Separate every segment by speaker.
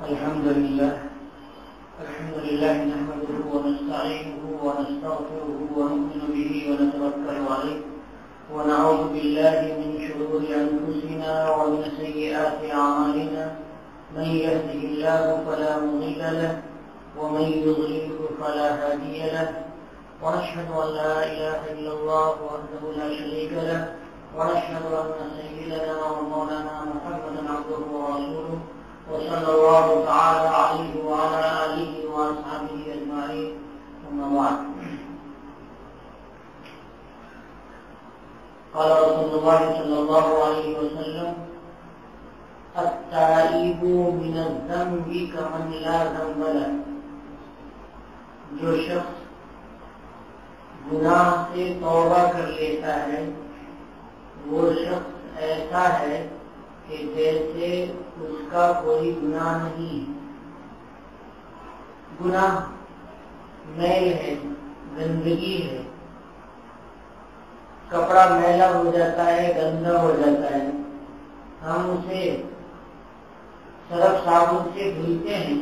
Speaker 1: الحمد لله نحمده ونستعينه ونستغفره ونؤمن به ونتوكل عليه ونعوذ بالله من شرور أنفسنا ومن سيئات أعمالنا من يهده الله فلا مضل له ومن يضلله فلا هادي له ونشهد أن لا إله إلا الله وحده لا شريك له ونشهد أن سيدنا ومولانا محمدا عبده ورسوله وصلى الله تعالى عليه وعلى آله وأصحابه أجمعين أما بعد. قال رسول الله صلى الله عليه وسلم: التائب من الذنب كمن لا ذنب له. جو شخص گناہ سے توبہ کر لیتا ہے وہ شخص ایسا ہے کہ جیسے اس کا کوئی گناہ نہیں. گناہ میل ہے، گندگی ہے، کپڑا میلا ہو جاتا ہے، گندا ہو جاتا ہے، ہم اسے سرف صابن سے دھلتے ہیں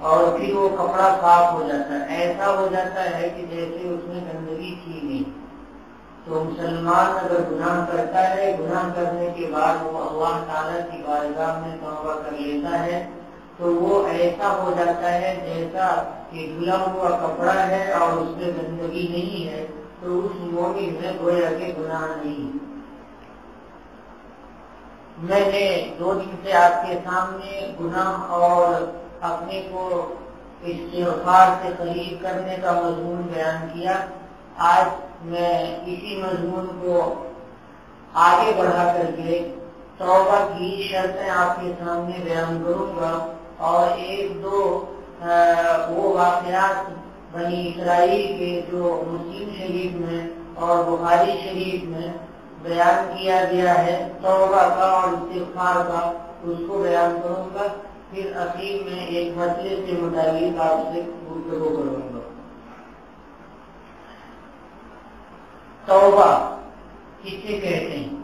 Speaker 1: اور پھر وہ کپڑا صاف ہو جاتا ہے. ایسا ہو جاتا ہے کہ جیسے اس میں گندگی تھی نہیں. تو مسلمان اگر گناہ کرتا ہے، گناہ کرنے کے بعد وہ اللہ تعالیٰ کی بارگاہ میں توبہ کر لیتا ہے تو وہ ایسا ہو جاتا ہے جیسا کہ دھلا ہوا کپڑا ہے اور اس میں گندگی نہیں ہے. تو اس مومن میں گویا کہ گناہ نہیں. میں نے 2 دن سے آپ کے سامنے گناہ اور اپنے کو استغفار سے قریب کرنے کا مضمون بیان کیا. آج میں اسی مضمون کو آگے بڑھا کر کے توبہ کی شرطیں آپ کے سامنے بیان کروں گا اور 1-2 وہ واقعات بنی اسرائیل کے جو مسلم شریف میں اور بخاری شریف میں بیان کیا گیا ہے توبہ کا اور استغفار کا، اس کو بیان کروں گا. پھر اخیر میں ایک مسئلے سے متعلق آپ سے گفتگو کروں گا. توبہ کسے کہتے ہیں؟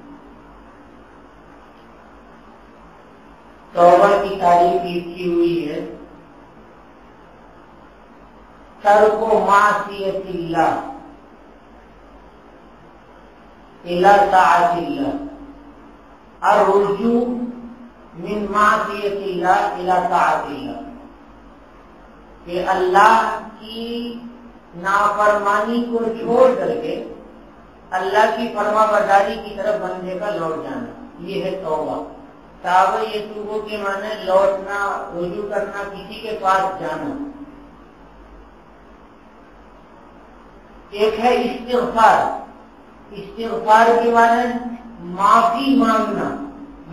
Speaker 1: توبہ کی تعریف کی ہوئی ہے: ترک معصیت اللہ الی طاعت اللہ، الرجوع من معصیت اللہ الی طاعت اللہ، کہ اللہ کی نافرمانی کو چھوڑ کر کے اللہ کی فرما برداری کی طرف بندے کا لوٹ جانا. یہ ہے توبہ. توبہ یہ توبہ کے معنی لوٹنا، رجوع کرنا، کسی کے پاس جانا. ایک ہے استغفار. استغفار کے معنی معافی مانگنا.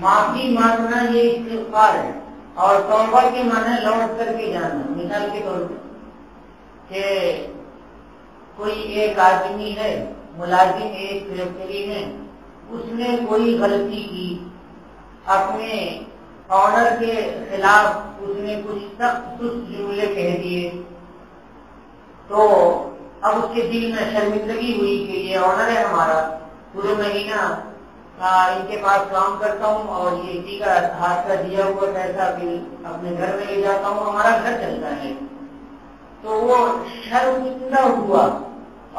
Speaker 1: معافی مانگنا یہ استغفار ہے. اور توبہ کے معنی لوٹ کر کے جانا. مثال کے طور پر کہ کوئی ایک آدمی ہے، ملازم ایک فیکٹری میں، اس نے کوئی غلطی کی، اپنے آنر کے خلاف اس نے کچھ سخت جملے کہہ دیے. تو اب اس کے دل میں شرمندگی ہوئی کہ یہ آنر ہے ہمارا، پورے مہینہ ان کے پاس کام کرتا ہوں اور یہ اسی کا ہاتھ کا دیا ہوا پیسہ پھر اپنے گھر میں لے جاتا ہوں، ہمارا گھر چلتا ہے. تو وہ شرمندہ ہوا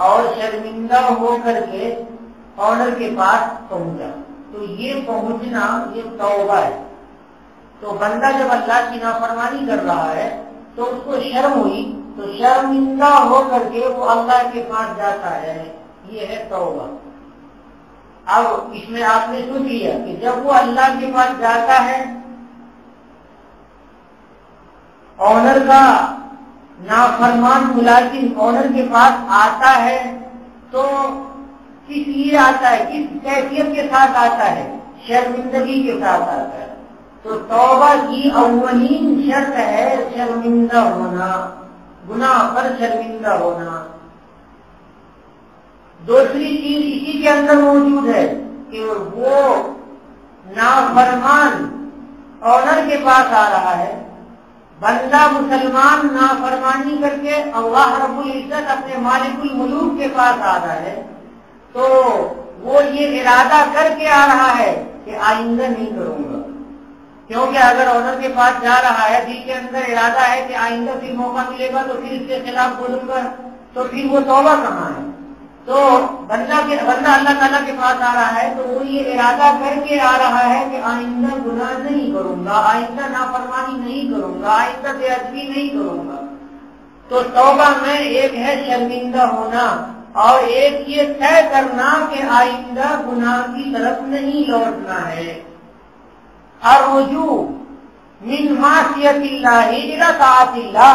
Speaker 1: اور شرمندہ ہو کر کے آنر کے پاس پہنچا. تو یہ پہنچنا یہ توبہ ہے. تو بندہ جب اللہ کی نافرمانی کر رہا ہے تو اس کو شرم ہوئی، تو شرمندہ ہو کر کے وہ اللہ کے پاس جاتا ہے. یہ ہے توبہ. اب اس میں آپ نے سن لیا کہ جب وہ اللہ کے پاس جاتا ہے، آنر کا نافرمان ملازم آنر کے پاس آتا ہے تو کس لیے آتا ہے، کس کیفیت کے ساتھ آتا ہے؟ شرمندگی کے ساتھ آتا ہے. تو توبہ کی اولین شرط ہے شرمندہ ہونا، گناہ پر شرمندہ ہونا. دوسری چیز اسی کے اندر موجود ہے کہ وہ نافرمان آنر کے پاس آ رہا ہے، بندہ مسلمان نافرمانی کر کے اللہ رب العزت اپنے مالک الملوک کے پاس آ رہا ہے، تو وہ یہ ارادہ کر کے آ رہا ہے کہ آئندہ نہیں کروں گا، کیونکہ اگر آنر کے پاس جا رہا ہے، دل کے اندر ارادہ ہے کہ آئندہ پھر موقع ملے گا تو پھر اس کے خلاف بولوں گا، تو پھر وہ توبہ کہاں ہے؟ تو بندہ اللہ تعالیٰ کے پاس آ رہا ہے تو وہ یہ ارادہ کر کے آ رہا ہے کہ آئندہ گناہ نہیں کروں گا، آئندہ نافرمانی نہیں کروں گا، آئندہ بے ادبی نہیں کروں گا۔ تو توبہ میں ایک ہے شرمندہ ہونا، اور ایک یہ طے کرنا کہ آئندہ گناہ کی طرف نہیں لوٹنا ہے۔ الرجوع من معصیت اللہ الی طاعت اللہ،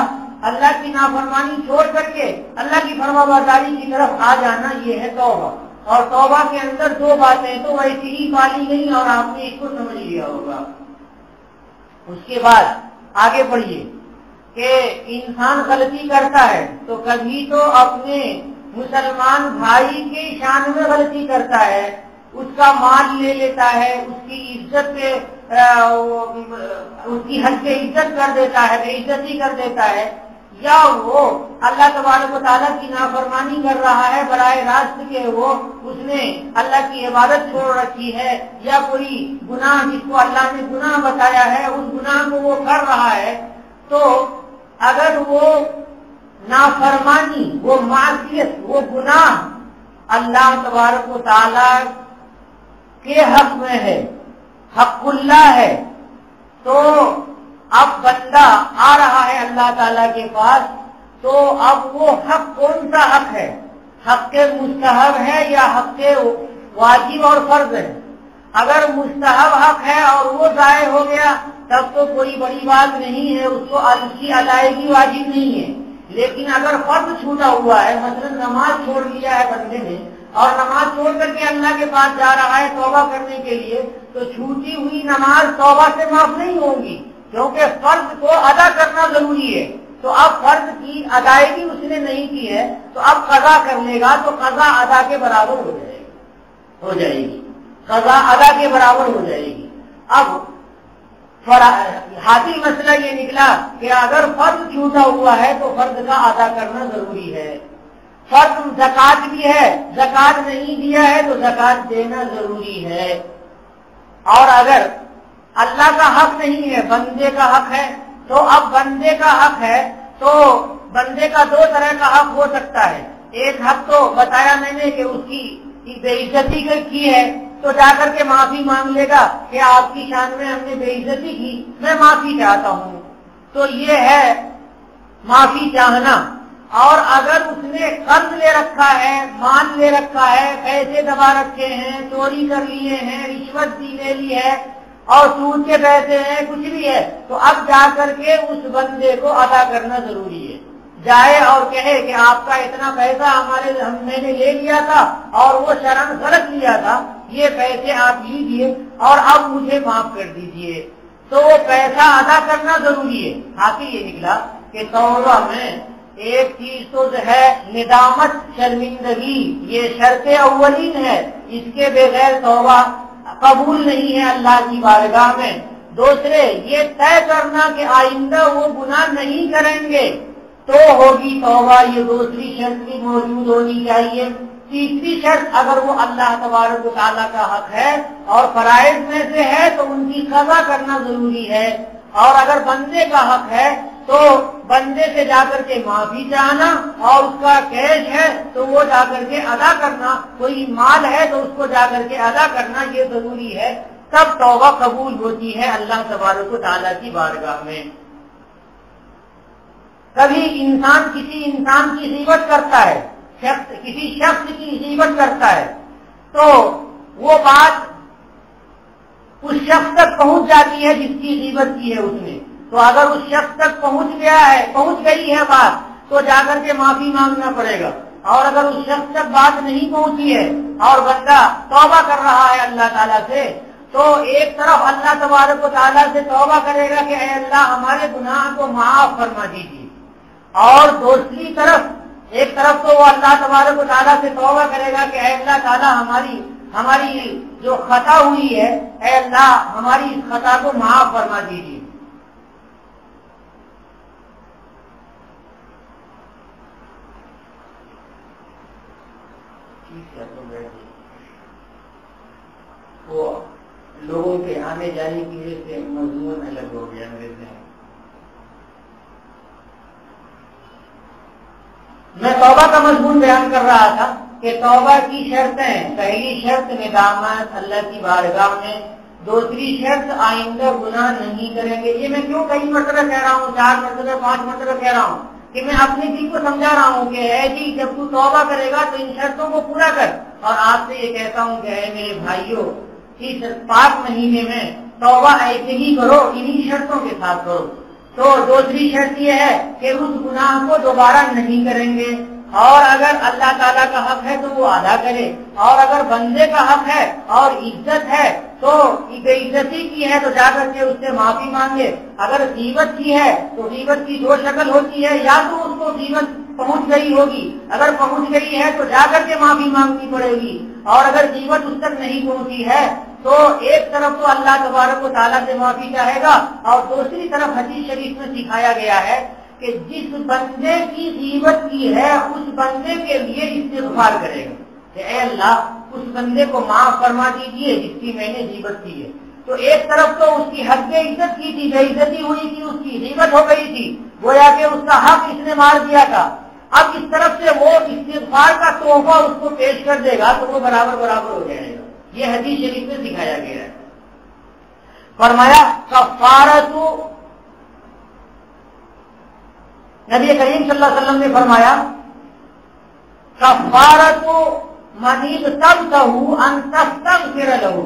Speaker 1: اللہ کی نافرمانی چھوڑ کر کے اللہ کی فرمانبرداری کی طرف آ جانا، یہ ہے توبہ۔ اور توبہ کے اندر دو باتیں تو ویسی ہی پالی گئی اور آپ نے اس کو سمجھ لیا ہوگا۔ اس کے بعد آگے بڑھیے کہ انسان غلطی کرتا ہے تو کبھی تو اپنے مسلمان بھائی کے شان میں غلطی کرتا ہے، اس کا مال لے لیتا ہے، اس کی عزت پہ اس کی حد سے عزت کر دیتا ہے، بے عزتی کر دیتا ہے، یا وہ اللہ تبارک و تعالیٰ کی نافرمانی کر رہا ہے براہ راست کہ وہ اس نے اللہ کی عبادت چھوڑ رکھی ہے، یا کوئی گناہ جس کو اللہ نے گناہ بتایا ہے اس گناہ کو وہ کر رہا ہے، تو اگر وہ نافرمانی، وہ معصیت، وہ گناہ اللہ تبارک و تعالیٰ کے حق میں ہے، حق اللہ ہے، تو اب بندہ آ رہا ہے اللہ تعالیٰ کے پاس، تو اب وہ حق کون سا حق ہے؟ حق کے مستحب ہے یا حق کے واجب اور فرض ہے؟ اگر مستحب حق ہے اور وہ ضائع ہو گیا تب تو کوئی بڑی بات نہیں ہے، اس کی ادائیگی واجب نہیں ہے۔ لیکن اگر فرض چھوٹا ہوا ہے، مثلا نماز چھوڑ لیا ہے بندے نے اور نماز چھوڑ کر کے اللہ کے پاس جا رہا ہے توبہ کرنے کے لیے، تو چھوٹی ہوئی نماز توبہ سے معاف نہیں ہوگی، کیونکہ فرض کو ادا کرنا ضروری ہے۔ تو اب فرض کی ادائیگی اس نے نہیں کی ہے تو اب قضا کر لے گا تو قضا ادا کے برابر ہو جائے گی، قضا ادا کے برابر ہو جائے گی۔ اب حاصل مسئلہ یہ نکلا کہ اگر فرض چھوٹا ہوا ہے تو فرض کا ادا کرنا ضروری ہے۔ فرض زکوٰۃ بھی ہے، زکوٰۃ نہیں دیا ہے تو زکوٰۃ دینا ضروری ہے۔ اور اگر اللہ کا حق نہیں ہے، بندے کا حق ہے، تو اب بندے کا حق ہے تو بندے کا دو طرح کا حق ہو سکتا ہے۔ ایک حق تو بتایا میں نے کہ اس کی بے عزتی کی ہے تو جا کر کے معافی مانگ لے گا کہ آپ کی شان میں ہم نے بے عزتی کی، میں معافی چاہتا ہوں، تو یہ ہے معافی چاہنا۔ اور اگر اس نے قرض لے رکھا ہے، مال لے رکھا ہے، پیسے دبا رکھے ہیں، چوری کر لیے ہیں، رشوت بھی لے لی ہے اور سود کے پیسے ہیں، کچھ بھی ہے، تو اب جا کر کے اس بندے کو ادا کرنا ضروری ہے۔ جائے اور کہے کہ آپ کا اتنا پیسہ میں نے لے لیا تھا اور وہ شرم غلط لیا تھا، یہ پیسے آپ لیجیے اور اب مجھے معاف کر دیجیے، تو وہ پیسہ ادا کرنا ضروری ہے۔ حاصل یہ نکلا کہ توبہ میں ایک چیز تو ہے ندامت، شرمندگی، یہ شرط اولین ہے، اس کے بغیر توبہ قبول نہیں ہے اللہ کی بارگاہ میں۔ دوسرے یہ طے کرنا کہ آئندہ وہ گناہ نہیں کریں گے تو ہوگی توبہ، یہ دوسری شرط بھی موجود ہونی چاہیے۔ تیسری شرط اگر وہ اللہ تبارک و تعالیٰ کا حق ہے اور فرائض میں سے ہے تو ان کی قضا کرنا ضروری ہے، اور اگر بندے کا حق ہے تو بندے سے جا کر کے معافی چاہنا، اور اس کا کیش ہے تو وہ جا کر کے ادا کرنا، کوئی مال ہے تو اس کو جا کر کے ادا کرنا، یہ ضروری ہے، تب توبہ قبول ہوتی ہے اللہ تبارک و تعالیٰ کی بارگاہ میں۔ کبھی کسی انسان کی غیبت کرتا ہے، کسی شخص کی غیبت کرتا ہے تو وہ بات اس شخص تک پہنچ جاتی ہے جس کی غیبت کی ہے اس نے، تو اگر اس شخص تک پہنچ گئی ہے بات تو جا کر کے معافی مانگنا پڑے گا، اور اگر اس شخص تک بات نہیں پہنچی ہے اور بندہ توبہ کر رہا ہے اللہ تعالیٰ سے، تو ایک طرف اللہ تبارک و تعالیٰ سے توبہ کرے گا کہ اے اللہ ہمارے گناہ کو معاف فرما دیجیے، اور دوسری طرف ایک طرف تو وہ اللہ تبارک و تعالیٰ سے توبہ کرے گا کہ اے اللہ تعالیٰ ہماری جو خطا ہوئی ہے، اے اللہ ہماری اس خطا کو معاف فرما دیجیے۔ وہ لوگوں کے آنے جانے کی وجہ سے مضمون الگ ہو گیا میرے ذہن. میں توبہ کا مضمون بیان کر رہا تھا کہ توبہ کی شرطیں، پہلی شرط ندامت اللہ کی بارگاہ میں، دوسری شرط آئندہ گناہ نہیں کریں گے. یہ میں کیوں کئی مرتبہ کہہ رہا ہوں، 4 مرتبہ 5 مرتبہ کہہ رہا ہوں کہ میں اپنے دل کو سمجھا رہا ہوں کہ اے جی جب تو توبہ کرے گا تو ان شرطوں کو پورا کر. اور آپ سے یہ کہتا ہوں کہ اے میرے بھائیوں، اس پاک مہینے میں توبہ ایسے ہی کرو، انہی شرطوں کے ساتھ کرو. تو دوسری شرط یہ ہے کہ اس گناہ کو دوبارہ نہیں کریں گے، اور اگر اللہ تعالیٰ کا حق ہے تو وہ ادا کرے، اور اگر بندے کا حق ہے اور عزت ہے تو بے عزتی کی ہے تو جا کر کے اس سے معافی مانگے. اگر غیبت کی ہے تو غیبت کی 2 شکل ہوتی ہے، یا تو اس کو غیبت پہنچ گئی ہوگی، اگر پہنچ گئی ہے تو جا کر کے معافی مانگنی پڑے گی، اور اگر غیبت اس تک نہیں پہنچی ہے تو ایک طرف تو اللہ تبارک و تعالیٰ سے معافی چاہے گا، اور دوسری طرف حدیث شریف میں سکھایا گیا ہے کہ جس بندے کی غیبت کی ہے اس بندے کے لیے استغفار کرے گا کہ اے اللہ اس بندے کو معاف فرما دیجیے جس کی میں نے غیبت کی ہے. تو ایک طرف تو اس کی حد میں عزت کی تھی، بے عزتی ہوئی تھی، اس کی غیبت ہو گئی تھی، گویا کہ اس کا حق اس نے مار دیا تھا. اب اس طرف سے وہ استغفار کا تحفہ اس کو پیش کر دے گا تو وہ برابر برابر ہو جائے گا. یہ حدیث شریف میں سکھایا گیا ہے. فرمایا کفارۃ، نبی کریم صلی اللہ علیہ وسلم نے فرمایا کفارۃ من اغتبته ان تستغفر له،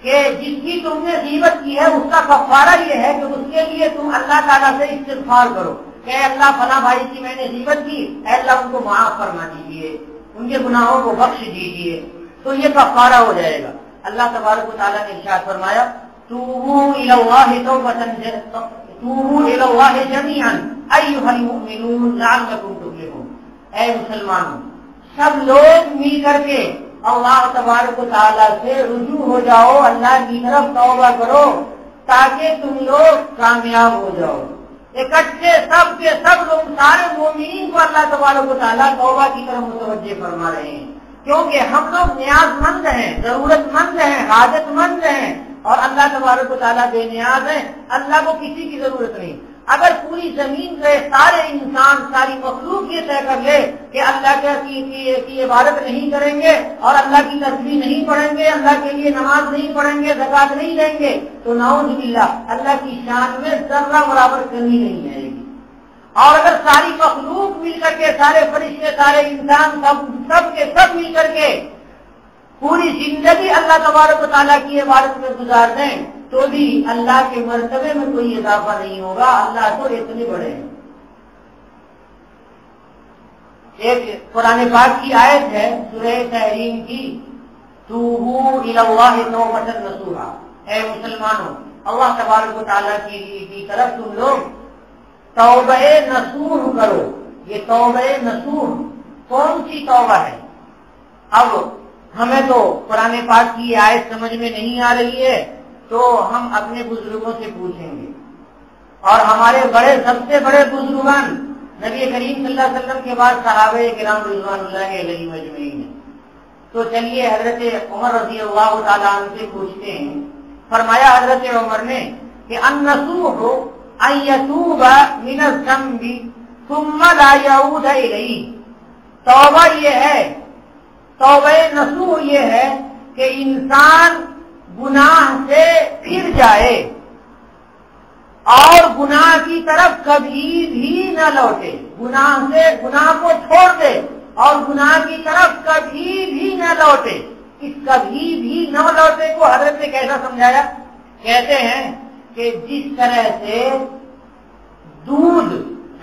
Speaker 1: کہ جس کی تم نے غیبت کی ہے اس کا کفارہ یہ ہے کہ اس کے لیے تم اللہ تعالیٰ سے استغفار کرو کہ اے اللہ فلاں بھائی کی میں نے غیبت کی، اے اللہ ان کو معاف فرما دیجیے، ان کے گناہوں کو بخش دیجیے. تو یہ کفارہ ہو جائے گا. اللہ تبارک و تعالیٰ نے ارشاد فرمایا توبوا الی اللہ جمیعا ایھا المؤمنون لعلکم تفلحون. اے مسلمانوں، سب لوگ مل کر کے اللہ تبارک و تعالیٰ سے رجوع ہو جاؤ، اللہ کی طرف توبہ کرو تاکہ تم لوگ کامیاب ہو جاؤ. اکٹھے سب کے سب لوگ، سارے مومنین کو اللہ تبارک و تعالیٰ توبہ کی طرف متوجہ فرما رہے ہیں، کیونکہ ہم لوگ نیاز مند ہیں، ضرورت مند ہیں، حاجت مند ہیں، اور اللہ تبارک و تعالیٰ بے نیاز ہیں. اللہ کو کسی کی ضرورت نہیں. اگر پوری زمین کے سارے انسان، ساری مخلوق یہ طے کر لے کہ اللہ کی عبادت نہیں کریں گے اور اللہ کی تسبیح نہیں پڑھیں گے، اللہ کے لیے نماز نہیں پڑھیں گے، زکات نہیں دیں گے، تو نعوذ باللہ اللہ کی شان میں ذرہ برابر کمی نہیں آئے گی. اور اگر ساری مخلوق مل کر کے، سارے فرشتے، سارے انسان، سب کے سب مل کر کے پوری زندگی اللہ تبارک و تعالیٰ کی عبادت میں گزار دیں تو بھی اللہ کے مرتبے میں کوئی اضافہ نہیں ہوگا. اللہ تو اتنے بڑے ہیں. ایک قرآن پاک کی آیت ہے سورہ تحریم کی، توبوا الی اللہ توبۃ نصوحا. اے مسلمانوں، اللہ تبارک و تعالیٰ کی طرف تم لوگ توبہ نصوح کرو. یہ توبہ نصوح کون سی توبہ ہے؟ اب ہمیں تو قرآن پاک کی آیت سمجھ میں نہیں آ رہی ہے تو ہم اپنے بزرگوں سے پوچھیں گے، اور ہمارے سب سے بڑے بزرگان نبی کریم صلی اللہ علیہ وسلم کے بعد صحابہ کرام رضوان اللہ علیہم اجمعین ہیں. تو چلیے حضرت عمر رضی اللہ تعالیٰ عنہ سے پوچھتے ہیں. فرمایا حضرت عمر نے کہ النصوح ان یتوب من الذنب ثم لا یعود الیہ. توبہ یہ ہے، توبہ نصوح یہ ہے کہ انسان گناہ سے پھر جائے اور گناہ کی طرف کبھی بھی نہ لوٹے، گناہ کو چھوڑ دے اور گناہ کی طرف کبھی بھی نہ لوٹے. اس کبھی بھی نہ لوٹے کو حضرت نے کیسا سمجھایا؟ کہتے ہیں کہ جس طرح سے دودھ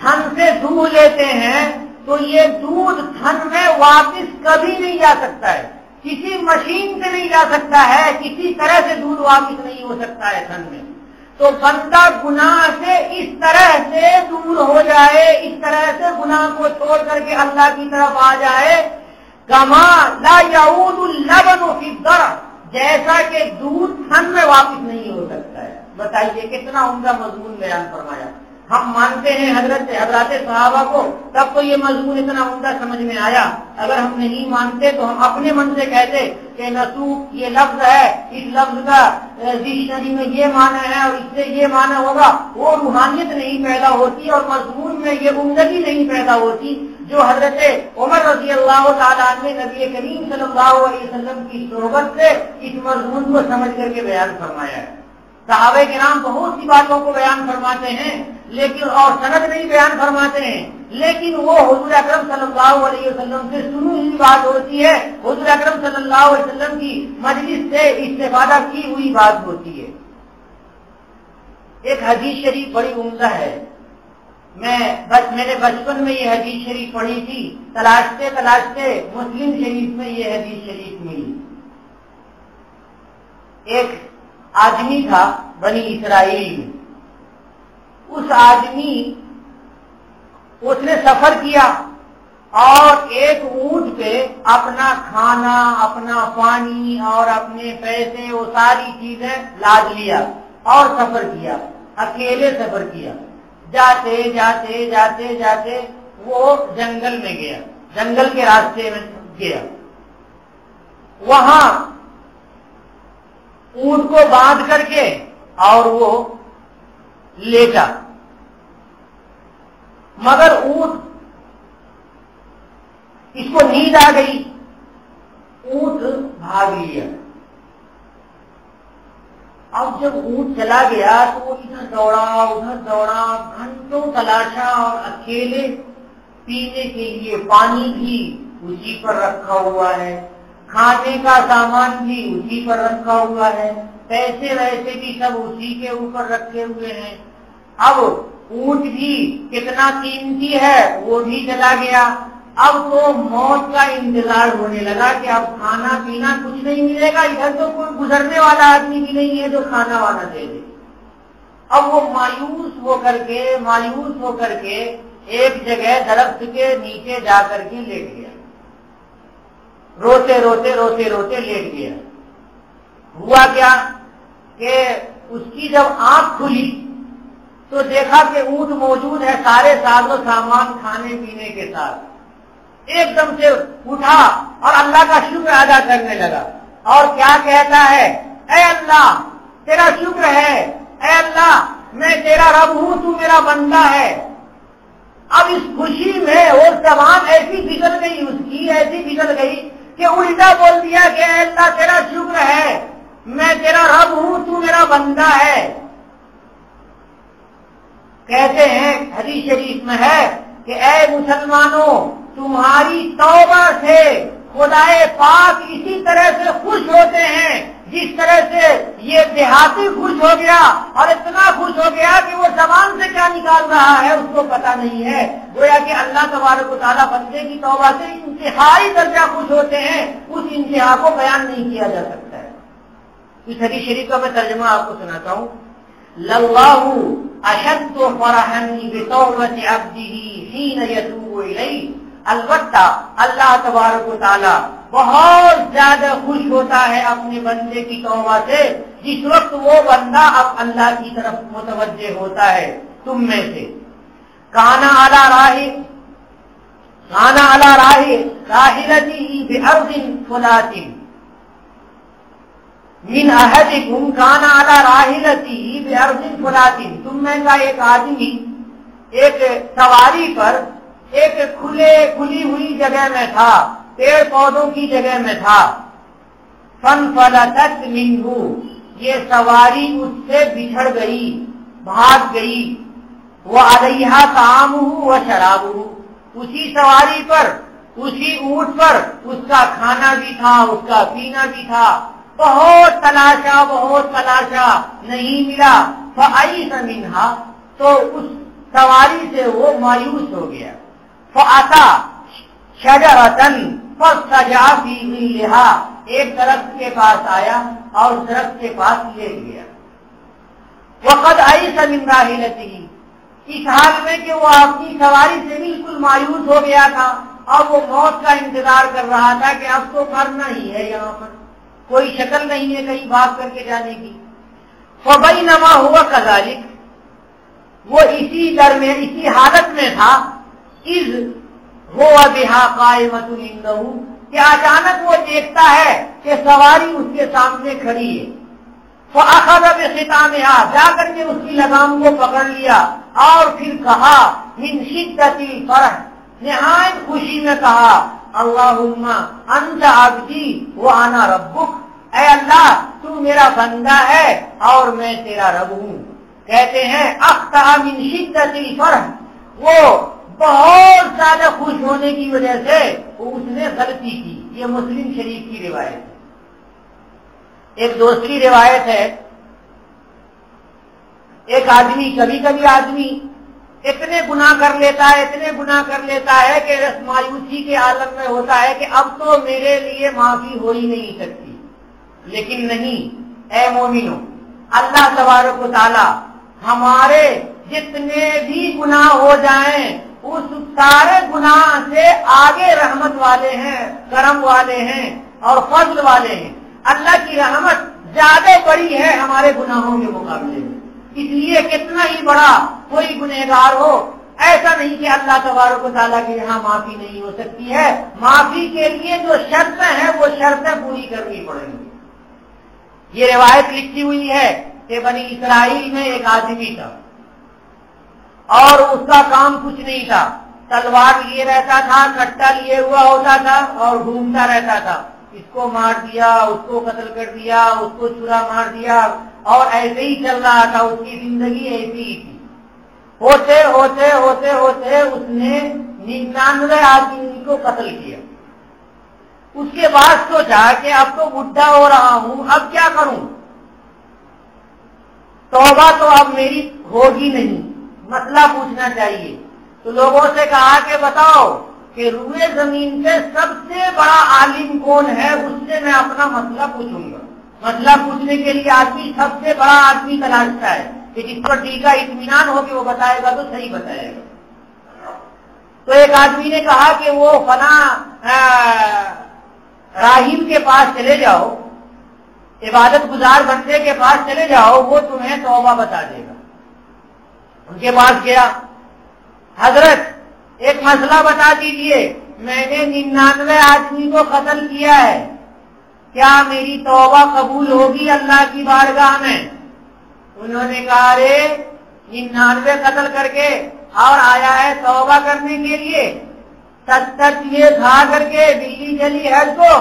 Speaker 1: تھن سے دودھ لیتے ہیں تو یہ دودھ تھن میں واپس کبھی نہیں جا سکتا ہے، کسی مشین سے نہیں جا سکتا ہے، کسی طرح سے دودھ واپس نہیں ہو سکتا ہے تھن میں. تو بندہ گناہ سے اس طرح سے دور ہو جائے، اس طرح سے گناہ کو چھوڑ کر کے اللہ کی طرف آ جائے، کما لا یعود اللبن فی الضرع، جیسا کہ دودھ تھن میں واپس نہیں ہو سکتا ہے. بتائیے کتنا عمدہ مضمون بیان فرمایا. ہم مانتے ہیں حضرات صحابہ کو، تب تو یہ مضمون اتنا عمدہ سمجھ میں آیا. اگر ہم نہیں مانتے تو ہم اپنے من سے کہتے کہ نسوخ یہ لفظ ہے، اس لفظ کا ڈکشنری میں یہ معنی ہے اور اس سے یہ معنی ہوگا. وہ روحانیت نہیں پیدا ہوتی اور مضمون میں یہ عمدگی نہیں پیدا ہوتی جو حضرت عمر رضی اللہ تعالیٰ عنہ نے نبی کریم صلی اللہ علیہ وسلم کی صحبت سے اس مضمون کو سمجھ کر کے بیان فرمایا ہے. صحابہ کرام بہت سی باتوں کو بیان فرماتے ہیں لیکن اور سند نہیں بیان فرماتے ہیں، لیکن وہ حضور اکرم صلی اللہ علیہ وسلم سے سنی ہوئی بات ہوتی ہے، حضور اکرم صلی اللہ علیہ وسلم کی مجلس سے استفادہ کی ہوئی بات ہوتی ہے. ایک حدیث شریف بڑی عمدہ ہے. میں نے بچپن میں یہ حدیث شریف پڑھی تھی، تلاشتے تلاشتے مسلم شریف میں یہ حدیث شریف ملی. ایک آدمی تھا بنی اسرائیل میں، اس آدمی اس نے سفر کیا اور ایک اونٹ پہ اپنا کھانا، اپنا پانی اور اپنے پیسے وہ ساری چیزیں لاد لیا اور سفر کیا، اکیلے سفر کیا. جاتے جاتے جاتے جاتے وہ جنگل میں گیا، جنگل کے راستے میں گیا. وہاں اونٹ کو باندھ کر کے اور وہ لیٹا، مگر اونٹ اس کو نیند آ گئی، اونٹ بھاگ لیا. اب جب اونٹ چلا گیا تو وہ ادھر دوڑا، گھنٹوں تلاشا اور اکیلے پینے کے لیے پانی بھی اسی پر رکھا ہوا ہے، کھانے کا سامان بھی اسی پر رکھا ہوا ہے، پیسے ویسے بھی سب اسی کے اوپر رکھے ہوئے ہیں. اب اونٹ بھی کتنا قیمتی ہے وہ بھی چلا گیا. اب تو موت کا انتظار ہونے لگا کہ اب کھانا پینا کچھ نہیں ملے گا، ادھر تو کوئی گزرنے والا آدمی بھی نہیں ہے جو کھانا وانا دے دے. اب وہ مایوس ہو کر کے ایک جگہ درخت کے نیچے جا کر کے لیٹ گیا، روتے لیٹ گیا. ہوا کیا کہ اس کی جب آنکھ کھلی تو دیکھا کہ اونٹ موجود ہے، سارے ساز و سامان کھانے پینے کے ساتھ. ایک دم سے اٹھا اور اللہ کا شکر ادا کرنے لگا اور کیا کہتا ہے، اے اللہ تیرا شکر ہے، اے اللہ میں تیرا رب ہوں، تو میرا بندہ ہے. اب اس خوشی میں وہ زبان ایسی پھسل گئی، اس کی ایسی پھسل گئی کہ الٹا بول دیا کہ اے اللہ تیرا شکر ہے، میں تیرا رب ہوں، تو میرا بندہ ہے. کہتے ہیں حدیث شریف میں ہے کہ اے مسلمانوں تمہاری توبہ سے خدائے پاک اسی طرح سے خوش ہوتے ہیں جس طرح سے یہ دیہاتی خوش ہو گیا، اور اتنا خوش ہو گیا کہ وہ زبان سے کیا نکال رہا ہے اس کو پتا نہیں ہے. گویا کہ اللہ تبارک و تعالیٰ بندے کی توبہ سے انتہائی درجہ خوش ہوتے ہیں، اس انتہا کو بیان نہیں کیا جا سکتا ہے. اس حدیث شریف کا میں ترجمہ آپ کو سناتا ہوں. للہ اشد فرحا بتوبۃ عبدہ حین یتوب الیہ. البتہ اللہ تبارک و تعالیٰ بہت زیادہ خوش ہوتا ہے اپنے بندے کی توبہ سے جس وقت وہ بندہ اب اللہ کی طرف متوجہ ہوتا ہے. تم میں سے کانا علی راحلتہ بأرض فلات من احدکم کانا علی راحلتہ بأرض فلات. تم میں کا ایک آدمی ایک سواری پر ایک کھلی ہوئی جگہ میں تھا، پیڑ پودوں کی جگہ میں تھا. فانفلتت منہ، یہ سواری اس سے بچھڑ گئی، بھاگ گئی. وعلیہا طعامہ وشرابہ، اسی سواری پر، اسی اونٹ پر اس کا کھانا بھی تھا، اس کا پینا بھی تھا. بہت تلاشا نہیں ملا. فأیس منہا، تو اس سواری سے وہ مایوس ہو گیا. فأتی شجرۃ فاضطجع فی ظلھا، ایک درخت کے پاس آیا اور درخت کے پاس لیٹ گیا. وقد أیس من راحلتہ، اس حال میں کہ وہ اپنی سواری سے بالکل مایوس ہو گیا تھا اور وہ موت کا انتظار کر رہا تھا کہ اب تو مرنا ہی ہے، یہاں پر کوئی شکل نہیں ہے کہیں بھاگ کر کے جانے کی. فبینما ہوا کذالک، وہ اسی در میں اسی حالت میں تھا اذ هو بها قائمۃ عنده کہ اچانک وہ دیکھتا ہے کہ سواری اس کے سامنے کھڑی ہے. فأخذ بختامها جا کر کے اس کی لگام کو پکڑ لیا اور پھر کہا من شدت الفرح نہایت خوشی میں کہا اللہم انت عبدی وانا ربک اے اللہ تو میرا بندہ ہے اور میں تیرا رب ہوں. کہتے ہیں اخطا من شدت الفرح وہ بہت زیادہ خوش ہونے کی وجہ سے اس نے غلطی کی. یہ مسلم شریف کی روایت ہے. ایک دوسری روایت ہے ایک آدمی کبھی کبھی آدمی اتنے گناہ کر لیتا ہے کہ مایوسی کے عالم میں ہوتا ہے کہ اب تو میرے لیے معافی ہو ہی نہیں سکتی. لیکن نہیں اے مومنو اللہ تبارک و تعالی ہمارے جتنے بھی گناہ ہو جائیں اس سارے گناہ سے آگے رحمت والے ہیں کرم والے ہیں اور فضل والے ہیں. اللہ کی رحمت زیادہ بڑی ہے ہمارے گناہوں کے مقابلے میں. اس لیے کتنا ہی بڑا کوئی گنہگار ہو ایسا نہیں کہ اللہ تبارک و تعالیٰ کے یہاں معافی نہیں ہو سکتی ہے. معافی کے لیے جو شرطیں ہیں وہ شرطیں پوری کرنی پڑیں گی. یہ روایت لکھی ہوئی ہے کہ بنی اسرائیل میں ایک آدمی تھا اور اس کا کام کچھ نہیں تھا. تلوار لیے رہتا تھا, کٹا لیے ہوا ہوتا تھا اور گھومتا رہتا تھا. اس کو مار دیا, اس کو قتل کر دیا, اس کو چھرا مار دیا اور ایسے ہی چل رہا تھا. اس کی زندگی ایسی ہی تھی. ہوتے ہوتے ہوتے ہوتے اس نے 99 آدمی کو قتل کیا. اس کے بعد سوچا کہ اب تو بڈھا ہو رہا ہوں, اب کیا کروں؟ توبہ تو اب میری ہوگی نہیں, مسئلہ پوچھنا چاہیے. تو لوگوں سے کہا کہ بتاؤ کہ روئے زمین سے سب سے بڑا عالم کون ہے, اس سے میں اپنا مسئلہ پوچھوں گا. مسئلہ پوچھنے کے لیے آدمی سب سے بڑا آدمی تلاشتا ہے کہ جس پر ٹھیک ہے اطمینان ہو کہ وہ بتائے گا تو صحیح بتائے گا. تو ایک آدمی نے کہا کہ وہ فلاں راہب کے پاس چلے جاؤ, عبادت گزار بندے کے پاس چلے جاؤ, وہ تمہیں توبہ بتا دے گا. ان کے پاس گیا. حضرت ایک مسئلہ بتا دیجئے, میں نے 99 آدمی کو قتل کیا ہے, کیا میری توبہ قبول ہوگی اللہ کی بارگاہ میں؟ انہوں نے کہا ارے 99 قتل کر کے اور آیا ہے توبہ کرنے کے لیے, 70 یہ کھا کر کے بلی چلی ہے کو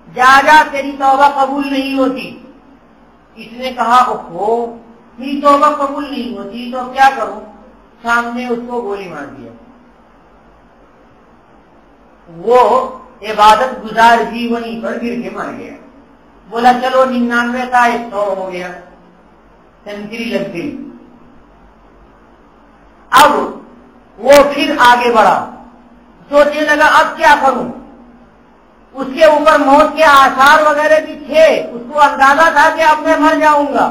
Speaker 1: جا تیری توبہ قبول نہیں ہوتی. اس نے کہا اوہو میری توبہ قبول نہیں ہوتی تو کیا کروں؟ سامنے اس کو گولی مار دیا. وہ عبادت گزار بھی وہیں پر گر کے مر گیا. بولا چلو 99 تھا 100 ہو گیا, سینچری لگ گئی. اب وہ پھر آگے بڑھا, سوچنے لگا اب کیا کروں. اس کے اوپر موت کے آثار وغیرہ بھی تھے, اس کو اندازہ تھا کہ اب میں مر جاؤں گا.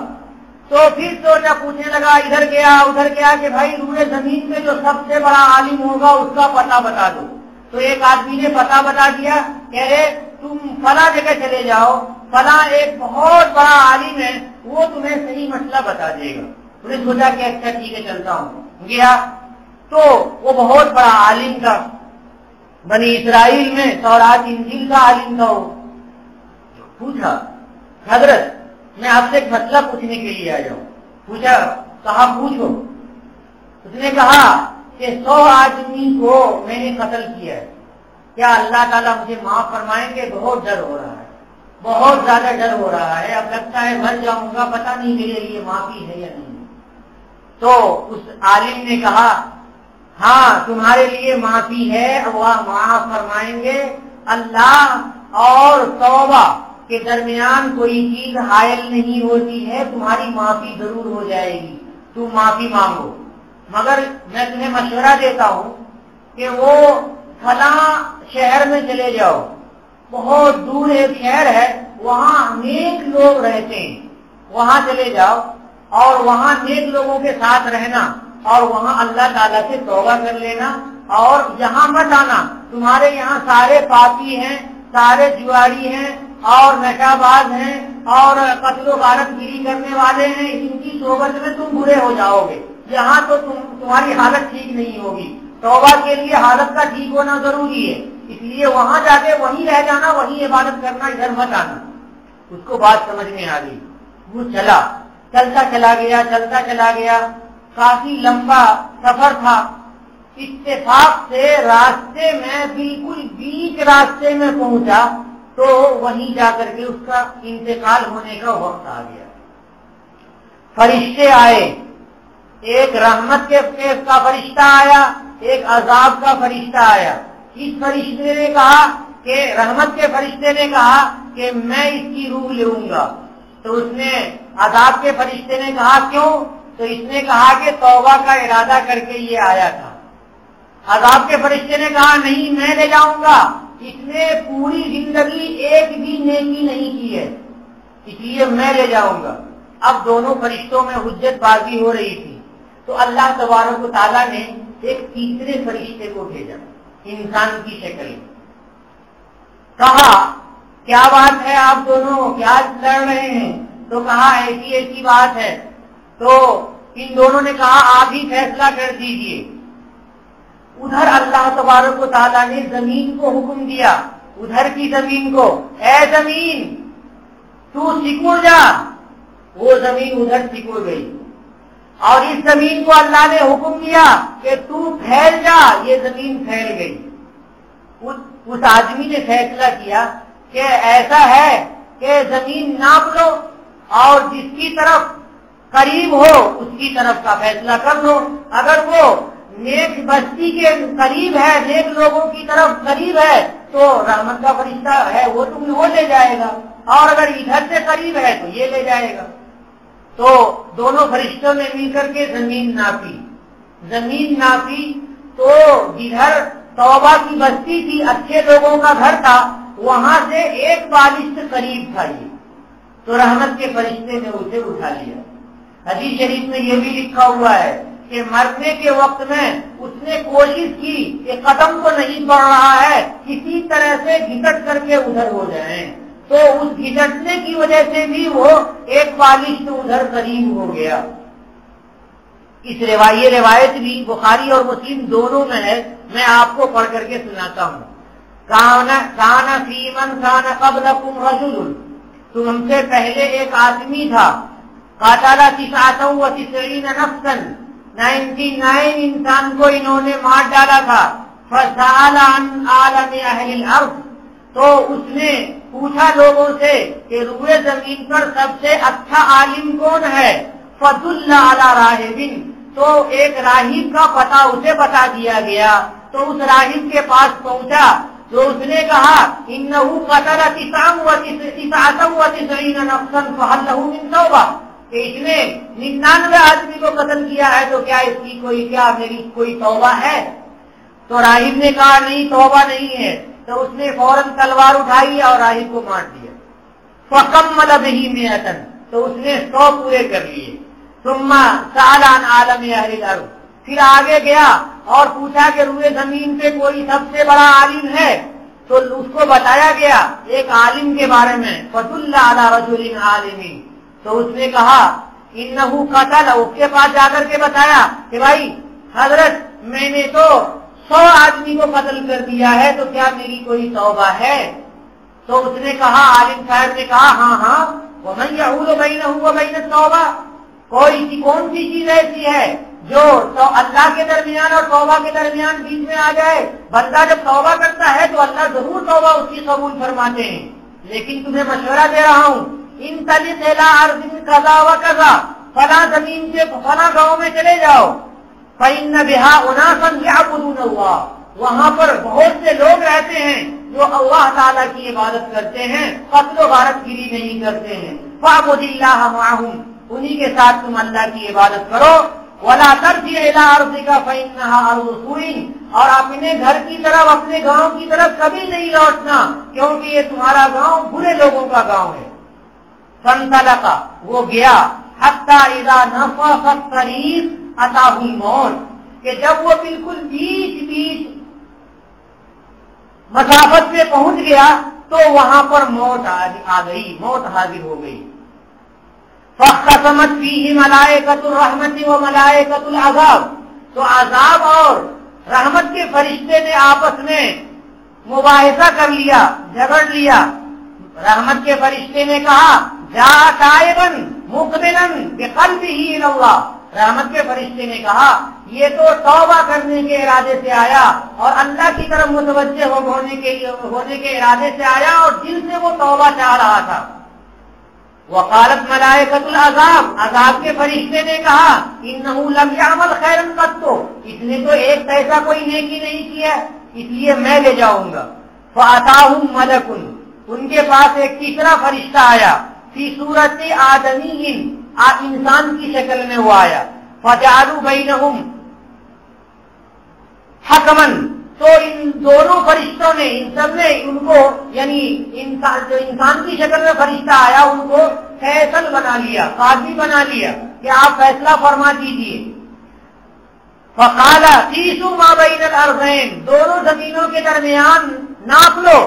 Speaker 1: تو پھر سوچا, پوچھنے لگا ادھر گیا ادھر گیا کہ بھائی روئے زمین میں جو سب سے بڑا عالم ہوگا اس کا پتہ بتا دو. تو ایک آدمی نے پتہ بتا دیا, کہہ رہے تم فلاں جگہ چلے جاؤ, فلاں ایک بہت بڑا عالم ہے, وہ تمہیں صحیح مسئلہ بتا دے گا. انہوں نے سوچا کہ اچھا ٹھیک ہے چلتا ہوں. گیا تو وہ بہت بڑا عالم تھا, بنی اسرائیل میں تورات انجیل کا عالم تھا. وہ پوچھا حضرت میں آپ سے ایک مسئلہ پوچھنے کے لیے آیا ہوں. پوچھا, کہا پوچھو. اس نے کہا کہ 100 آدمی کو میں نے قتل کیا ہے, کیا اللہ تعالیٰ مجھے معاف فرمائیں گے؟ بہت ڈر ہو رہا ہے, بہت زیادہ ڈر ہو رہا ہے, اب لگتا ہے مر جاؤں گا, پتہ نہیں میرے لیے معافی ہے یا نہیں. تو اس عالم نے کہا ہاں تمہارے لیے معافی ہے, اللہ معاف فرمائیں گے. اللہ اور توبہ کے درمیان کوئی چیز حائل نہیں ہوتی ہے, تمہاری معافی ضرور ہو جائے گی, تم معافی مانگو. مگر میں تمہیں مشورہ دیتا ہوں کہ وہ فلاں شہر میں چلے جاؤ, بہت دور ایک شہر ہے, وہاں نیک لوگ رہتے ہیں, وہاں چلے جاؤ اور وہاں نیک لوگوں کے ساتھ رہنا اور وہاں اللہ تعالیٰ سے توبہ کر لینا, اور یہاں مت آنا. تمہارے یہاں سارے پاپی ہیں, سارے جواری ہیں اور نشہ باز ہیں اور قتل و غارت گیری کرنے والے ہیں, ان کی صحبت میں تم برے ہو جاؤ گے. یہاں تو تمہاری حالت ٹھیک نہیں ہوگی، توبہ کے لیے حالت کا ٹھیک ہونا ضروری ہے، اس لیے وہاں جا کے وہیں رہ جانا، وہیں عبادت کرنا، ادھر مت آنا۔ اس کو بات سمجھ میں آ گئی، وہ چلتا چلا گیا، کافی لمبا سفر تھا۔ اتفاق سے راستے میں بالکل بیچ راستے میں پہنچا تو وہیں جا کر کے اس کا انتقال ہونے کا وقت آ گیا۔ فرشتے آئے، ایک رحمت کا فرشتہ آیا، ایک عذاب کا فرشتہ آیا۔ اس فرشتے نے کہا کہ رحمت کے فرشتے نے کہا کہ میں اس کی روح لوں گا، تو اس نے عذاب کے فرشتے نے کہا کیوں؟ تو اس نے کہا کہ توبہ کا ارادہ کر کے یہ آیا تھا۔ عذاب کے فرشتے نے کہا نہیں، میں لے جاؤں گا، اس نے پوری زندگی ایک بھی نیکی نہیں کی ہے، اس لیے میں لے جاؤں گا۔ اب دونوں فرشتوں میں حجت بازی ہو رہی تھی، تو اللہ تبارک و تعالیٰ نے ایک تیسرے فرشتے کو بھیجا انسان کی شکل میں۔ کہا کیا بات ہے، آپ دونوں کیا لڑ رہے ہیں؟ تو کہا ایسی بات ہے۔ تو ان دونوں نے کہا آپ ہی فیصلہ کر دیجئے۔ ادھر اللہ تبارک و تعالیٰ نے زمین کو حکم دیا، ادھر کی زمین کو، اے زمین تو سکڑ جا، وہ زمین ادھر سکڑ گئی۔ اور اس زمین کو اللہ نے حکم دیا کہ تو پھیل جا، یہ زمین پھیل گئی۔ اس آدمی نے فیصلہ کیا کہ ایسا ہے کہ زمین ناپ لو اور جس کی طرف قریب ہو اس کی طرف کا فیصلہ کر لو، اگر وہ نیک بستی کے قریب ہے، نیک لوگوں کی طرف قریب ہے تو رحمت کا فرشتہ ہے وہ لے جائے گا، اور اگر ادھر سے قریب ہے تو یہ لے جائے گا۔ تو دونوں فرشتوں نے مل کر کے زمین ناپی تو جدھر توبہ کی بستی تھی، اچھے لوگوں کا گھر تھا، وہاں سے ایک بالشت قریب تھا یہ، تو رحمت کے فرشتے نے اسے اٹھا لیا۔ حدیث شریف میں یہ بھی لکھا ہوا ہے کہ مرنے کے وقت میں اس نے کوشش کی کہ قدم تو نہیں بڑھ رہا ہے، کسی طرح سے گھسٹ کر کے ادھر ہو جائیں، تو اس گھسٹنے کی وجہ سے بھی وہ ایک بالشت ادھر قریب ہو گیا۔ یہ روایت بھی بخاری اور مسلم دونوں میں ہے، میں آپ کو پڑھ کر کے سناتا ہوں۔ کان فی من کان قبلکم رجل، تم سے پہلے ایک آدمی تھا، قاتل 99 نفسا، 99 انسان کو انہوں نے مار ڈالا تھا۔ فسأل عن عالم اہل الارض، تو اس نے پوچھا لوگوں سے کہ روئے زمین پر سب سے اچھا عالم کون ہے؟ فدل علی راہب، تو ایک راہب کا پتہ اسے بتا دیا گیا، تو اس راہب کے پاس پہنچا تو اس نے کہا انہو قتل 99 نفسا فہل لہ من توبہ، کہ اس نے 99 آدمی کو قتل کیا ہے تو کیا اس کی میری کوئی توبہ ہے؟ تو راہب نے کہا نہیں، توبہ نہیں ہے۔ تو اس نے فوراً تلوار اٹھائی اور راہب کو مار دیا۔ فکمل بہ 100، تو اس نے 100 پورے کر لیے۔ ثم سأل عن عالم اہل الارض، پھر آگے گیا اور پوچھا کہ روئے زمین پہ کوئی سب سے بڑا عالم ہے؟ تو اس کو بتایا گیا ایک عالم کے بارے میں، فدل علی رجل عالم، تو اس نے کہا انہو قتل، اس کے پاس جا کر کے بتایا کہ بھائی حضرت میں نے تو 100 آدمی کو قتل کر دیا ہے، تو کیا میری کوئی توبہ ہے؟ تو اس نے کہا، عالم صاحب نے کہا ہاں ومن یحول بینہ وبین التوبہ، کون سی چیز ایسی ہے جو اللہ کے درمیان اور توبہ کے درمیان بیچ میں آ جائے؟ بندہ جب توبہ کرتا ہے تو اللہ ضرور توبہ اس کی قبول فرماتے ہیں، لیکن تمہیں مشورہ دے رہا ہوں، انطلق الی ارض کذا و کذا، فلاں زمین سے فلاں گاؤں میں چلے جاؤ، فإن بها اناسا یعبدون اللہ، وہاں پر بہت سے لوگ رہتے ہیں جو اللہ تعالیٰ کی عبادت کرتے ہیں، قتل و غارت گیری نہیں کرتے ہیں، فاعبد اللہ معہم، انہی کے ساتھ تم اللہ کی عبادت کرو، ولا ترجع الی ارضک فإنها ارض سوء، اور اپنے گھر کی طرف، اپنے گاؤں کی طرف کبھی نہیں لوٹنا کیونکہ یہ تمہارا گاؤں برے لوگوں کا گاؤں ہے۔ فانطلق، وہ گیا، حتی اذا نفخ الطریق اتاہ الموت، کہ جب وہ بالکل بیچ مسافت پہ پہنچ گیا تو وہاں پر موت آ گئی، موت حاضر ہو گئی۔ فخصمت فیہ ملائکۃ الرحمت و ملائکۃ العذاب، تو عذاب اور رحمت کے فرشتے نے آپس میں مباحثہ کر لیا، جھگڑ لیا۔ رحمت کے فرشتے نے کہا جاء تائبا مقبلا بقلبہ الی اللہ، رحمت کے فرشتے نے کہا یہ تو توبہ کرنے کے ارادے سے آیا اور اللہ کی طرف متوجہ ہونے کے ارادے سے آیا اور دل سے وہ توبہ چاہ رہا تھا۔ وقالت ملائکۃ العذاب، عذاب کے فرشتے نے کہا انہ لم یعمل خیرا قط، اس نے تو ایک پیسہ کوئی نیکی نہیں کیا اس لیے میں لے جاؤں گا۔ فاتاہم ملک، ان کے پاس ایک تیسرا فرشتہ آیا، فی صورت آدمی، انسان کی شکل میں وہ آیا۔ فجعلوا بینہم حکما، تو ان دونوں فرشتوں نے، ان سب نے ان کو، یعنی جو انسان کی شکل میں فرشتہ آیا ان کو فیصل بنا لیا، قاضی بنا لیا کہ آپ فیصلہ فرما دیجیے۔ فقال قیسوا ما بین الارضین، دونوں زمینوں کے درمیان ناپ لو،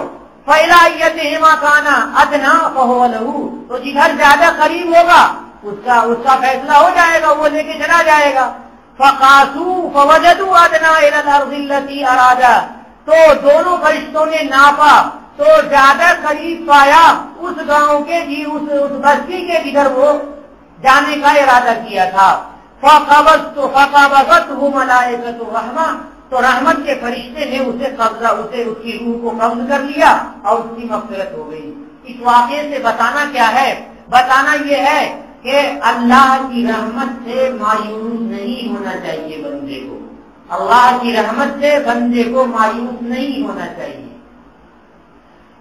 Speaker 1: فإلی ایتہما کان ادنی فہو لہ، تو جدھر زیادہ قریب ہوگا اس کا فیصلہ ہو جائے گا، وہ لے کے چلا جائے گا۔ فقاسوا فوجدوا ادنی الی الارض التي اراد، تو دونوں فرشتوں نے ناپا تو زیادہ قریب پایا اس گاؤں کے، اس بستی کے جدھر وہ جانے کا ارادہ کیا تھا۔ فقبضته ملائکۃ الرحمہ، تو رحمت کے فرشتے نے اسے قبضہ، اس کی روح کو قبض کر لیا اور اس کی مغفرت ہو گئی۔ اس واقعے سے بتانا کیا ہے؟ بتانا یہ ہے کہ اللہ کی رحمت سے مایوس نہیں ہونا چاہیے بندے کو، اللہ کی رحمت سے بندے کو مایوس نہیں ہونا چاہیے۔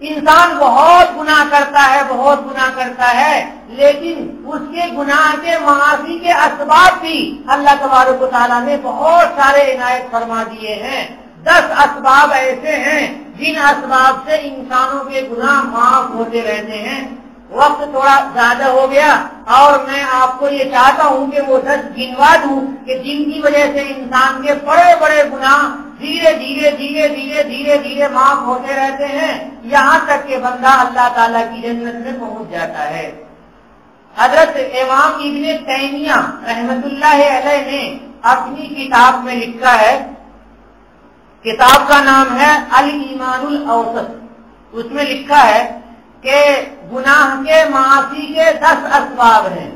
Speaker 1: انسان بہت گناہ کرتا ہے، بہت گناہ کرتا ہے، لیکن اس کے گناہ کے معافی کے اسباب بھی اللہ تبارک و تعالیٰ نے بہت سارے عنایت فرما دیے ہیں۔ 10 اسباب ایسے ہیں جن اسباب سے انسانوں کے گناہ معاف ہوتے رہتے ہیں۔ وقت تھوڑا زیادہ ہو گیا اور میں آپ کو یہ چاہتا ہوں کہ وہ 10 گنوا دوں کہ جن کی وجہ سے انسان کے بڑے بڑے گناہ دھیرے دھیرے دھیرے دھیرے دھیرے دھیرے معاف ہوتے رہتے ہیں، یہاں تک کہ بندہ اللہ تعالیٰ کی جنت میں پہنچ جاتا ہے۔ حضرت امام ابن تیمیہ رحمت اللہ علیہ نے اپنی کتاب میں لکھا ہے، کتاب کا نام ہے الایمان الاوسط، اس میں لکھا ہے کہ گناہ کے معافی کے 10 اسباب ہیں۔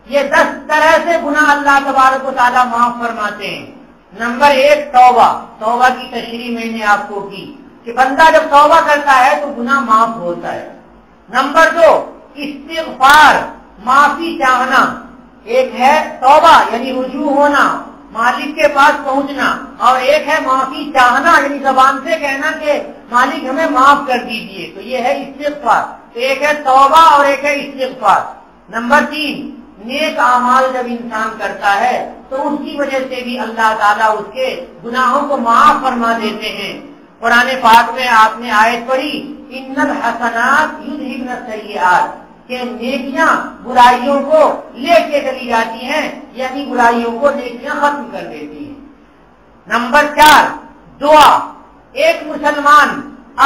Speaker 1: یہ 10 طرح سے گناہ اللہ تبارک و تعالیٰ معاف فرماتے ہیں۔ نمبر 1 توبہ، توبہ کی تشریح میں نے آپ کو کی کہ بندہ جب توبہ کرتا ہے تو گناہ معاف ہوتا ہے۔ نمبر 2 استغفار، معافی چاہنا، ایک ہے توبہ یعنی رجوع ہونا، مالک کے پاس پہنچنا، اور ایک ہے معافی چاہنا یعنی زبان سے کہنا کہ مالک ہمیں معاف کر دیجیے، تو یہ ہے استغفار۔ تو ایک ہے توبہ اور ایک ہے استغفار۔ نمبر 3 نیک اعمال جب انسان کرتا ہے تو اس کی وجہ سے بھی اللہ تعالیٰ اس کے گناہوں کو معاف فرما دیتے ہیں۔ قرآن پاک میں آپ نے آیت پڑھی ان الحسنات یذہبن السیئات، کہ نیکیاں برائیوں کو لے کے چلی جاتی ہیں، یعنی برائیوں کو نیکیاں ختم کر دیتی ہیں۔ نمبر 4 دعا، ایک مسلمان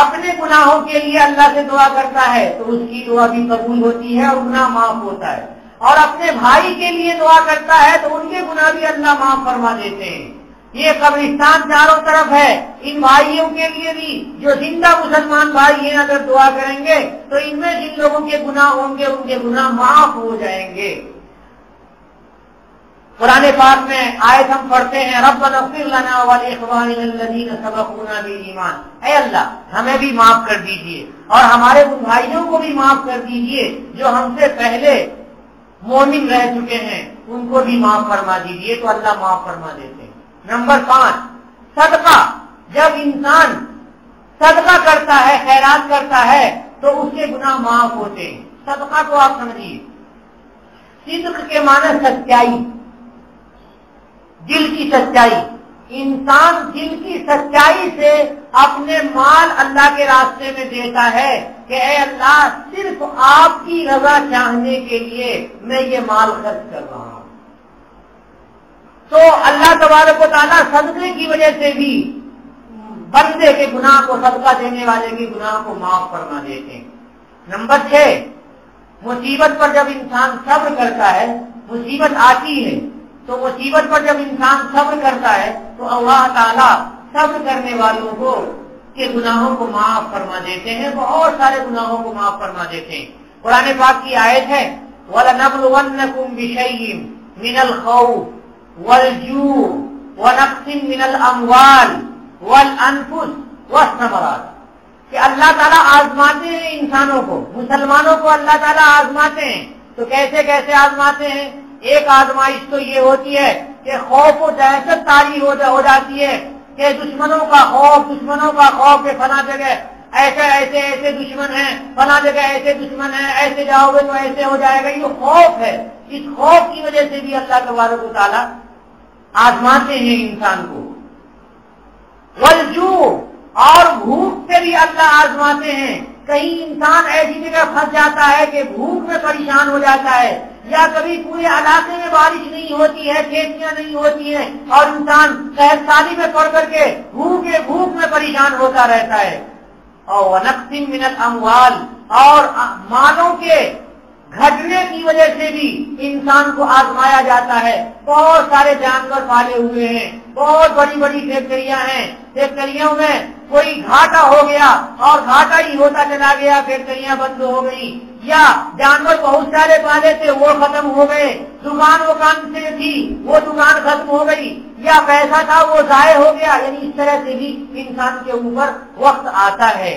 Speaker 1: اپنے گناہوں کے لیے اللہ سے دعا کرتا ہے تو اس کی دعا بھی قبول ہوتی ہے اور گناہ معاف ہوتا ہے، اور اپنے بھائی کے لیے دعا کرتا ہے تو ان کے گناہ بھی اللہ معاف فرما دیتے ہیں۔ یہ قبرستان چاروں طرف ہے، ان بھائیوں کے لیے بھی جو زندہ مسلمان بھائی ہیں اگر دعا کریں گے تو ان میں جن لوگوں کے گناہ ہوں گے ان کے گناہ معاف ہو جائیں گے۔ قرآن پاک میں آیت ہم پڑھتے ہیں ربنا اغفر لنا ولاخواننا الذین سبقونا بالایمان، اے اللہ ہمیں بھی معاف کر دیجئے اور ہمارے ان بھائیوں کو بھی معاف کر دیجئے جو ہم سے پہلے مومن رہ چکے ہیں، ان کو بھی معاف فرما دیجئے، تو اللہ معاف فرما دیتے ہیں۔ نمبر 5 صدقہ، جب انسان صدقہ کرتا ہے، خیرات کرتا ہے تو اس کے گناہ معاف ہوتے ہیں۔ صدقہ کو آپ سمجھیے، صدق کے معنی سچائی، دل کی سچائی، انسان دل کی سچائی سے اپنے مال اللہ کے راستے میں دیتا ہے کہ اے اللہ صرف آپ کی رضا چاہنے کے لیے میں یہ مال خرچ کر رہا ہوں، تو اللہ تبارک و تعالیٰ صدقے کی وجہ سے بھی بندے کے گناہ کو، صدقہ دینے والے کے گناہ کو معاف فرما دیتے ہیں۔ نمبر 6 مصیبت پر جب انسان صبر کرتا ہے، مصیبت آتی ہے تو مصیبت پر جب انسان صبر کرتا ہے تو اللہ تعالیٰ صبر کرنے والوں کو کے گناہوں کو معاف فرما دیتے ہیں، بہت سارے گناہوں کو معاف فرما دیتے ہیں۔ قرآن پاک کی آیت ہے وَلَنَبْلُوَنَّكُمْ بِشَيْءٍ مِنَ الْخَوْفِ وَالْجُوعِ وَنَقْصٍ مِنَ الْأَمْوَالِ وَالْأَنفُسِ وَالثَّمَرَاتِ، کہ اللہ تعالیٰ آزماتے ہیں انسانوں کو، مسلمانوں کو اللہ تعالیٰ آزماتے ہیں۔ تو کیسے کیسے آزماتے ہیں؟ ایک آزمائش تو یہ ہوتی ہے کہ خوف و دہشت طاری ہو جاتی ہے کہ دشمنوں کا خوف کہ فلاں جگہ ایسے دشمن ہیں، فلاں جگہ ایسے دشمن ہیں، ایسے جاؤ گے تو ایسے ہو جائے گا، یہ خوف ہے۔ اس خوف کی وجہ سے بھی اللہ تبارک و تعالیٰ آزماتے ہیں انسان کو۔ والجوع، اور بھوک سے بھی اللہ آزماتے ہیں۔ کہیں انسان ایسی جگہ پھنس جاتا ہے کہ بھوک میں پریشان ہو جاتا ہے، یا کبھی پورے علاقے میں بارش نہیں ہوتی ہے، کھیتیاں نہیں ہوتی ہیں، اور انسان قحط میں پڑ کر کے بھوک میں پریشان ہوتا رہتا ہے۔ اور وَنَقْصٍ مِّنَ الْأَمْوَالِ، اور مالوں کے گھٹنے کی وجہ سے بھی انسان کو آزمایا جاتا ہے۔ بہت سارے جانور پالے ہوئے ہیں، بہت بڑی بڑی فیکٹریاں ہیں، فیکٹریوں میں کوئی گھاٹا ہو گیا اور گھاٹا ہی ہوتا چلا گیا، فیکٹریاں بند ہو گئی، یا جانور بہت سارے پالے تھے وہ ختم ہو گئے، دکان سے تھی وہ دکان ختم ہو گئی، یا پیسہ تھا وہ ضائع ہو گیا۔ یعنی اس طرح سے بھی انسان کے اوپر وقت آتا ہے۔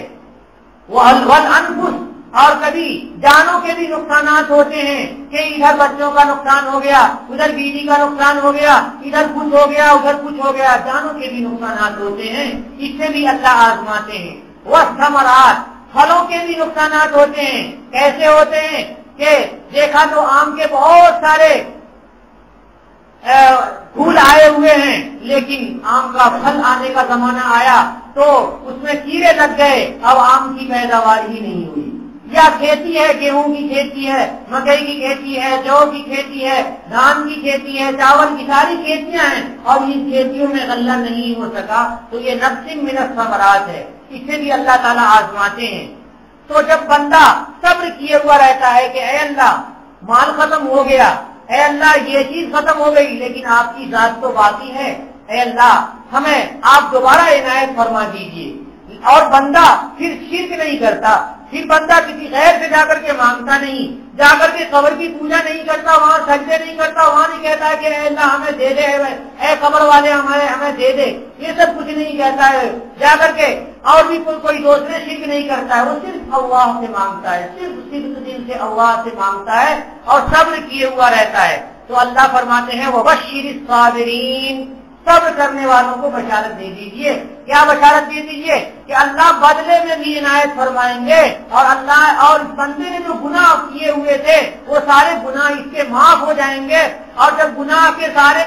Speaker 1: وَالْأَنفُسِ، اور کبھی جانوں کے بھی نقصانات ہوتے ہیں کہ ادھر بچوں کا نقصان ہو گیا، ادھر بیوی کا نقصان ہو گیا، ادھر کچھ ہو گیا ادھر کچھ ہو گیا، جانوں کے بھی نقصانات ہوتے ہیں، اس سے بھی اللہ آزماتے ہیں۔ وَالثَّمَرَاتِ، پھلوں کے بھی نقصانات ہوتے ہیں۔ کیسے ہوتے ہیں کہ دیکھا تو آم کے بہت سارے پھول آئے ہوئے ہیں، لیکن آم کا پھل آنے کا زمانہ آیا تو اس میں کیڑے لگ گئے، اب آم کی پیداوار ہی نہیں ہوئی۔ یا کھیتی ہے، گیہوں کی کھیتی ہے، مکئی کی کھیتی ہے، جو کی کھیتی ہے، دھان کی کھیتی ہے، چاول کی ساری کھیتیاں ہیں، اور ان کھیتیوں میں غلہ نہیں ہو سکا، تو یہ نقص من الثمرات ہے، اس سے بھی اللہ تعالیٰ آزماتے ہیں۔ تو جب بندہ صبر کیے ہوا رہتا ہے کہ اے اللہ مال ختم ہو گیا، اے اللہ یہ چیز ختم ہو گئی، لیکن آپ کی ذات تو باقی ہے، اے اللہ ہمیں آپ دوبارہ عنایت فرما دیجیے، اور بندہ پھر شرک نہیں کرتا، پھر بندہ کسی غیر سے جا کر کے مانگتا نہیں، جا کر کے قبر کی پوجا نہیں کرتا، وہاں سجدے نہیں کرتا، وہاں نہیں کہتا ہے کہ اے اللہ ہمیں دے دے، اے قبر والے ہمیں دے دے، یہ سب کچھ نہیں کہتا ہے جا کر کے، اور بھی کوئی دوسرے شرک نہیں کرتا ہے، وہ صرف اللہ سے مانگتا ہے، صرف دل سے اللہ سے مانگتا ہے اور صبر کیے ہوا رہتا ہے۔ تو اللہ فرماتے ہیں وَبَشِّرِ الصَّابِرِينَ، صبر کرنے والوں کو بشارت دے دیجئے۔ کیا بشارت دے دیجئے؟ کہ اللہ بدلے میں بھی عنایت فرمائیں گے، اور اللہ اور بندے نے جو گناہ کیے ہوئے تھے وہ سارے گناہ اس کے معاف ہو جائیں گے، اور جب گناہ کے سارے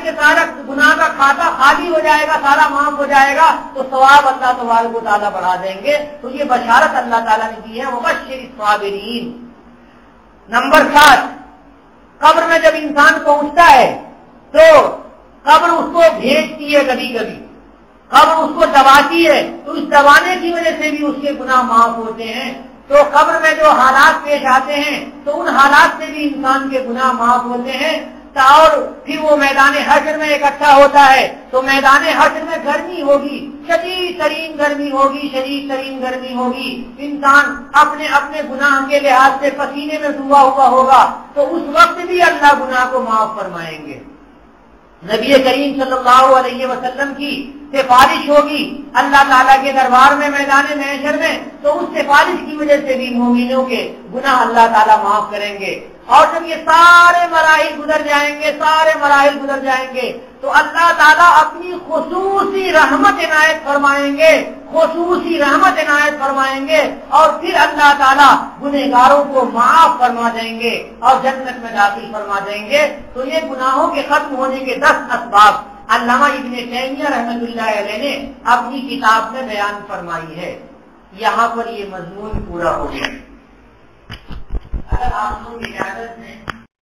Speaker 1: گناہ کا کھاتا خالی ہو جائے گا، سارا معاف ہو جائے گا، تو ثواب اللہ تبارک و تعالیٰ بڑھا دیں گے۔ تو یہ بشارت اللہ تعالیٰ نے دی ہے وَبَشِّرِ الصَّابِرِينَ۔ نمبر 7، قبر میں جب انسان پہنچتا ہے تو قبر اس کو بھیجتی ہے، کبھی کبھی قبر اس کو دباتی ہے، تو اس دبانے کی وجہ سے بھی اس کے گناہ معاف ہوتے ہیں۔ تو قبر میں جو حالات پیش آتے ہیں تو ان حالات سے بھی انسان کے گناہ معاف ہوتے ہیں، اور پھر وہ میدان حشر میں اکٹھا ہوتا ہے، تو میدان حشر میں گرمی ہوگی، شدید ترین گرمی ہوگی، انسان اپنے اپنے گناہ کے لحاظ سے پسینے میں ڈوبا ہوا ہوگا، تو اس وقت بھی اللہ گناہ کو معاف فرمائیں گے۔ نبی کریم صلی اللہ علیہ وسلم کی سفارش ہوگی اللہ تعالیٰ کے دربار میں میدان محشر میں، تو اس سفارش کی وجہ سے بھی مومنوں کے گناہ اللہ تعالیٰ معاف کریں گے۔ اور جب یہ سارے مراحل گزر جائیں گے تو اللہ تعالیٰ اپنی خصوصی رحمت عنایت فرمائیں گے، اور پھر اللہ تعالیٰ گنہگاروں کو معاف فرما دیں گے اور جنت میں داخل فرما دیں گے۔ تو یہ گناہوں کے ختم ہونے کے 10 اسباب علامہ ابن تیمیہ رحمۃ اللہ علیہ نے اپنی کتاب میں بیان فرمائی ہے۔ یہاں پر یہ مضمون پورا ہو گیا۔ اگر آپ کو اجازت ہے